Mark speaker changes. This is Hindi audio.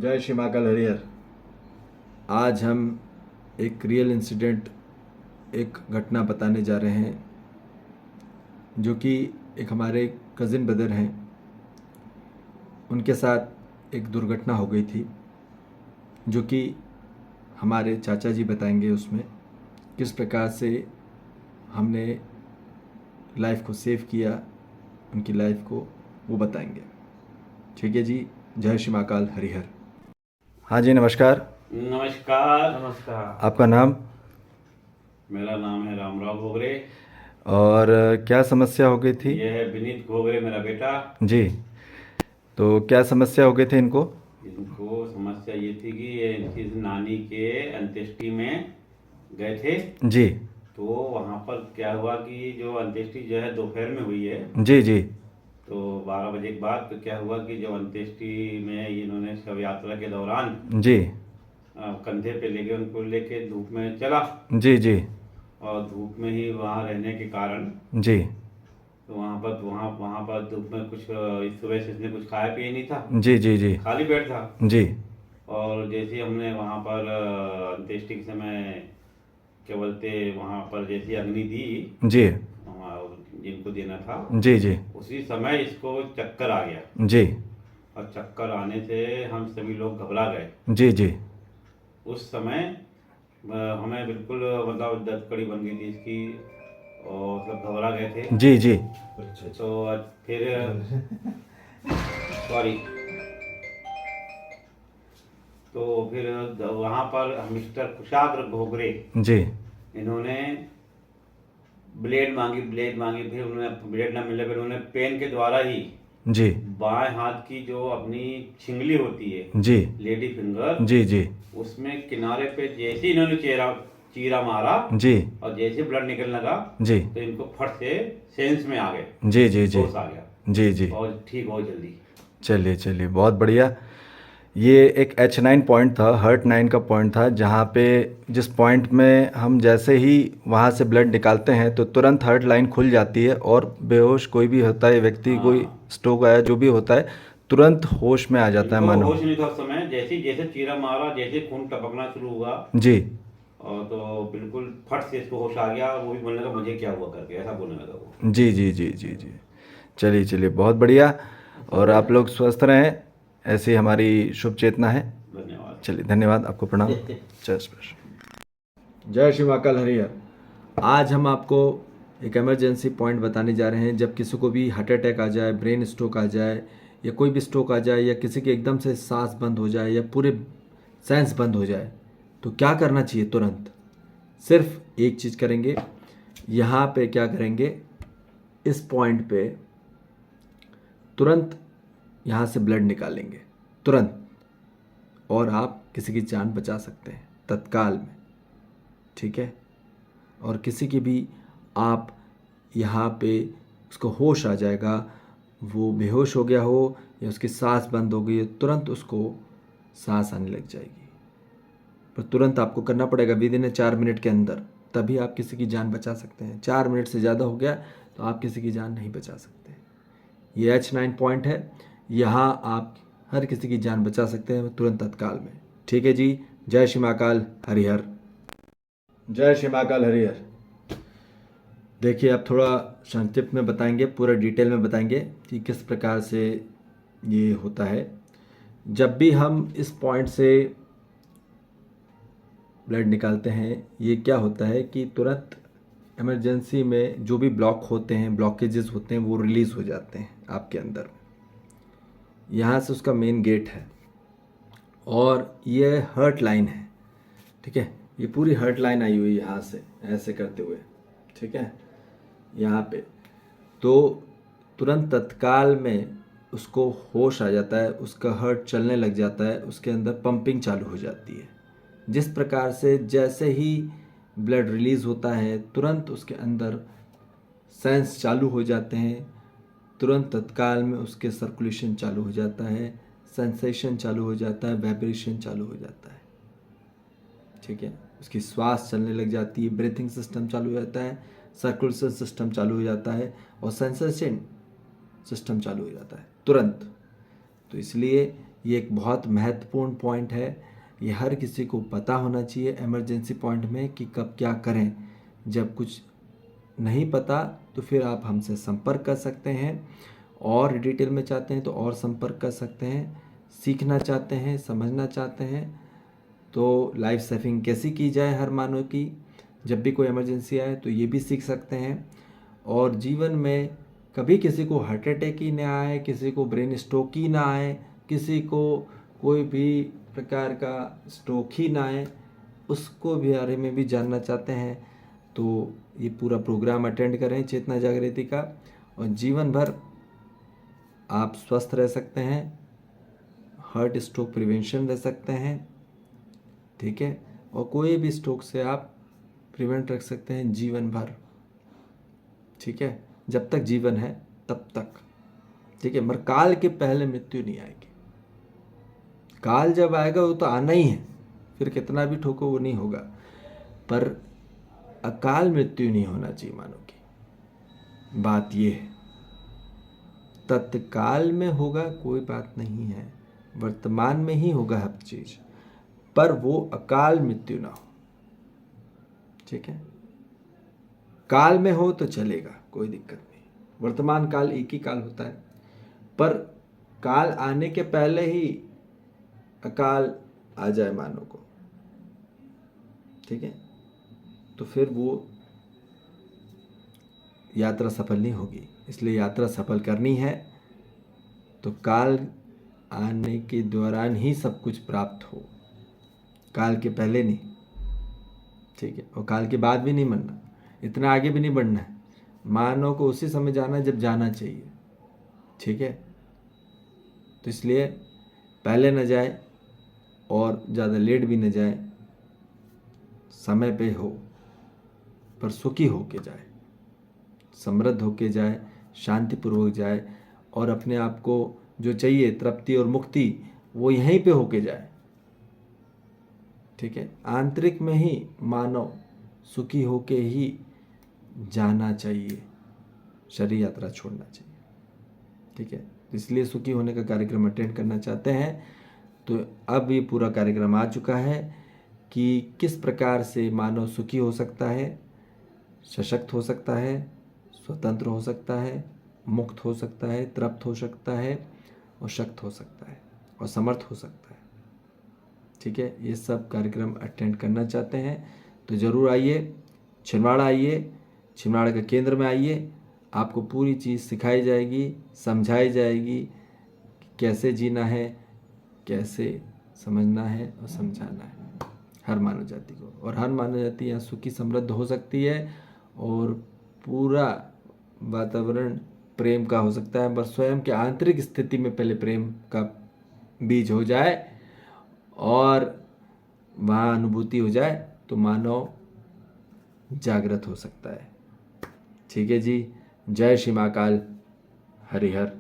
Speaker 1: जय श्री महाकाल हरिहर। आज हम एक रियल इंसिडेंट, एक घटना बताने जा रहे हैं जो कि एक हमारे कज़िन ब्रदर हैं, उनके साथ एक दुर्घटना हो गई थी जो कि हमारे चाचा जी बताएंगे उसमें किस प्रकार से हमने लाइफ को सेव किया, उनकी लाइफ को वो बताएंगे। ठीक है जी, जय श्री महाकाल हरिहर। हाँ जी, नमस्कार।
Speaker 2: नमस्कार। नमस्कार।
Speaker 1: आपका नाम?
Speaker 2: मेरा नाम है रामराव घोगरे।
Speaker 1: और क्या समस्या हो गई थी?
Speaker 2: यह है विनीत घोगरे, मेरा बेटा।
Speaker 1: जी, तो क्या समस्या हो गई थी इनको?
Speaker 2: इनको समस्या ये थी कि ये इनकी नानी के अंत्येष्टि में गए थे।
Speaker 1: जी
Speaker 2: तो वहाँ पर क्या हुआ कि जो अंत्येष्टि जो है दोपहर में हुई है,
Speaker 1: जी जी
Speaker 2: तो 12 बजे के बाद तो क्या हुआ कि जब अंत्येष्टि में इन्होंने शव यात्रा के दौरान
Speaker 1: जी
Speaker 2: कंधे पे लेके उनको लेके धूप में चला,
Speaker 1: जी जी
Speaker 2: और धूप में ही वहाँ रहने के कारण
Speaker 1: जी
Speaker 2: तो वहाँ पर धूप में कुछ सुबह से इसने कुछ खाया पिया नहीं था,
Speaker 1: जी जी जी
Speaker 2: खाली पेट था।
Speaker 1: जी
Speaker 2: और जैसे ही हमने वहाँ पर अंत्येष्टि के समय क्या बोलते वहाँ पर जैसी अग्नि दी
Speaker 1: जी
Speaker 2: जिनको देना था,
Speaker 1: जी जी
Speaker 2: उसी समय इसको चक्कर आ गया।
Speaker 1: जी
Speaker 2: और चक्कर आने से हम सभी लोग घबरा गए।
Speaker 1: जी जी
Speaker 2: उस समय हमें बिल्कुल मतलब दर्द कड़ी बन गई थी इसकी, और मतलब घबरा गए थे।
Speaker 1: जी जी
Speaker 2: तो फिर सॉरी, तो फिर वहाँ पर मिस्टर कुशाग्र घोगरे
Speaker 1: जी
Speaker 2: इन्होंने ब्लेड मांगी। फिर उन्होंने ब्लेड ना मिलने पर उन्होंने पेन के द्वारा ही
Speaker 1: जी
Speaker 2: बाएं हाथ की जो अपनी छिंगली होती है,
Speaker 1: जी
Speaker 2: लेडी फिंगर,
Speaker 1: जी जी
Speaker 2: उसमें किनारे पे जैसे ही इन्होंने चीरा मारा
Speaker 1: जी
Speaker 2: और जैसे ब्लड निकलने लगा
Speaker 1: जी
Speaker 2: तो इनको फट से सेंस में आ गए,
Speaker 1: जी जी जी
Speaker 2: होश आ गया
Speaker 1: जी जी
Speaker 2: और ठीक हो जल्दी।
Speaker 1: चलिए चलिए, बहुत बढ़िया। ये एक H9 पॉइंट था, हर्ट 9 का पॉइंट था, जहाँ पे जिस पॉइंट में हम जैसे ही वहाँ से ब्लड निकालते हैं तो तुरंत हर्ट लाइन खुल जाती है और बेहोश कोई भी होता है व्यक्ति, कोई
Speaker 2: हाँ,
Speaker 1: स्ट्रोक आया जो भी होता है, तुरंत होश में आ जाता है
Speaker 2: इनको
Speaker 1: मानो।
Speaker 2: होश नहीं था उस समय। जैसे जैसे चीरा मारा, जैसे खून टपकना शुरू हुआ,
Speaker 1: जी
Speaker 2: और तो बिल्कुल फट से इसको होश आ गया। वो भी बोलने लगा मुझे क्या हुआ करके, ऐसा बोलने लगा वो।
Speaker 1: जी जी जी जी जी चलिए चलिए, बहुत बढ़िया। और आप लोग स्वस्थ रहें, ऐसी हमारी शुभ चेतना है।
Speaker 2: धन्यवाद।
Speaker 1: चलिए, धन्यवाद, आपको प्रणाम। जय जय श्री महाकाल हरिहर। आज हम आपको एक इमरजेंसी पॉइंट बताने जा रहे हैं। जब किसी को भी हार्ट अटैक आ जाए, ब्रेन स्ट्रोक आ जाए, या कोई भी स्ट्रोक आ जाए, या किसी के एकदम से सांस बंद हो जाए या पूरे सेंस बंद हो जाए, तो क्या करना चाहिए? तुरंत सिर्फ एक चीज़ करेंगे। यहाँ पे क्या करेंगे, इस पॉइंट पे तुरंत यहाँ से ब्लड निकालेंगे तुरंत, और आप किसी की जान बचा सकते हैं तत्काल में। ठीक है? और किसी की भी आप यहाँ पे उसको होश आ जाएगा, वो बेहोश हो गया हो या उसकी सांस बंद हो गई, तुरंत उसको सांस आने लग जाएगी। पर तुरंत आपको करना पड़ेगा विदिन 4 मिनट के अंदर, तभी आप किसी की जान बचा सकते हैं। 4 मिनट से ज़्यादा हो गया तो आप किसी की जान नहीं बचा सकते। ये H9 पॉइंट है, यहाँ आप हर किसी की जान बचा सकते हैं तुरंत तत्काल में। ठीक है जी, जय श्री महाकाल हरिहर। जय श्री महाकाल हरिहर। देखिए, आप थोड़ा संक्षिप्त में बताएंगे, पूरा डिटेल में बताएंगे कि किस प्रकार से ये होता है। जब भी हम इस पॉइंट से ब्लड निकालते हैं, ये क्या होता है कि तुरंत इमरजेंसी में जो भी ब्लॉक होते हैं, ब्लॉकेजेस होते हैं, वो रिलीज़ हो जाते हैं आपके अंदर। यहाँ से उसका मेन गेट है और ये हर्ट लाइन है। ठीक है? ये पूरी हर्ट लाइन आई हुई है यहाँ से ऐसे करते हुए। ठीक है? यहाँ पे तो तुरंत तत्काल में उसको होश आ जाता है, उसका हार्ट चलने लग जाता है, उसके अंदर पंपिंग चालू हो जाती है। जिस प्रकार से जैसे ही ब्लड रिलीज़ होता है, तुरंत उसके अंदर सेंस चालू हो जाते हैं, तुरंत तत्काल में उसके सर्कुलेशन चालू हो जाता है, सेंसेशन चालू हो जाता है, वाइब्रेशन चालू हो जाता है। ठीक है? उसकी श्वास चलने लग जाती है, ब्रीथिंग सिस्टम चालू हो जाता है, सर्कुलेशन सिस्टम चालू हो जाता है, और सेंसेशन सिस्टम चालू हो जाता है तुरंत। तो इसलिए ये एक बहुत महत्वपूर्ण पॉइंट है। ये हर किसी को पता होना चाहिए इमरजेंसी पॉइंट में कि कब क्या करें। जब कुछ नहीं पता तो फिर आप हमसे संपर्क कर सकते हैं, और डिटेल में चाहते हैं तो और संपर्क कर सकते हैं। सीखना चाहते हैं, समझना चाहते हैं तो लाइफ सेविंग कैसी की जाए हर मानव की, जब भी कोई इमरजेंसी आए तो ये भी सीख सकते हैं। और जीवन में कभी किसी को हार्ट अटैक ही ना आए, किसी को ब्रेन स्ट्रोक ही ना आए, किसी को कोई भी प्रकार का स्ट्रोक ही ना आए, उसको भी बारे में भी जानना चाहते हैं तो ये पूरा प्रोग्राम अटेंड करें चेतना जागृति का, और जीवन भर आप स्वस्थ रह सकते हैं, हार्ट स्ट्रोक प्रिवेंशन रह सकते हैं, ठीक है। और कोई भी स्ट्रोक से आप प्रिवेंट रख सकते हैं जीवन भर, ठीक है, जब तक जीवन है तब तक, ठीक है। मगर काल के पहले मृत्यु नहीं आएगी। काल जब आएगा वो तो आना ही है, फिर कितना भी ठोको वो नहीं होगा, पर अकाल मृत्यु नहीं होना चाहिए मानव की। बात ये है, तत्काल में होगा कोई बात नहीं है, वर्तमान में ही होगा हर चीज, पर वो अकाल मृत्यु ना हो, ठीक है। काल में हो तो चलेगा, कोई दिक्कत नहीं, वर्तमान काल एक ही काल होता है, पर काल आने के पहले ही अकाल आ जाए मानव को, ठीक है, तो फिर वो यात्रा सफल नहीं होगी। इसलिए यात्रा सफल करनी है तो काल आने के दौरान ही सब कुछ प्राप्त हो, काल के पहले नहीं, ठीक है। और काल के बाद भी नहीं मरना, इतना आगे भी नहीं बढ़ना है। मानव को उसी समय जाना जब जाना चाहिए, ठीक है। तो इसलिए पहले न जाए और ज़्यादा लेट भी न जाए, समय पे हो पर सुखी होके जाए, समृद्ध होके जाए, शांतिपूर्वक जाए, और अपने आप को जो चाहिए तृप्ति और मुक्ति वो यहीं पे होके जाए, ठीक है। आंतरिक में ही मानव सुखी होके ही जाना चाहिए, शरीर यात्रा छोड़ना चाहिए, ठीक है। इसलिए सुखी होने का कार्यक्रम अटेंड करना चाहते हैं तो अब ये पूरा कार्यक्रम आ चुका है कि किस प्रकार से मानव सुखी हो सकता है, सशक्त हो सकता है, स्वतंत्र हो सकता है, मुक्त हो सकता है, तृप्त हो सकता है, और शक्त हो सकता है, और समर्थ हो सकता है, ठीक है। ये सब कार्यक्रम अटेंड करना चाहते हैं तो ज़रूर आइए, छिंदवाड़ा आइए, छिंदवाड़ा के केंद्र में आइए, आपको पूरी चीज़ सिखाई जाएगी, समझाई जाएगी कि कैसे जीना है, कैसे समझना है और समझाना है हर मानव जाति को। और हर मानव जाति यहाँ सुखी समृद्ध हो सकती है, और पूरा वातावरण प्रेम का हो सकता है, बस स्वयं के आंतरिक स्थिति में पहले प्रेम का बीज हो जाए और वहाँ अनुभूति हो जाए तो मानव जागृत हो सकता है, ठीक है जी। जय श्री महाकाल, हरिहर।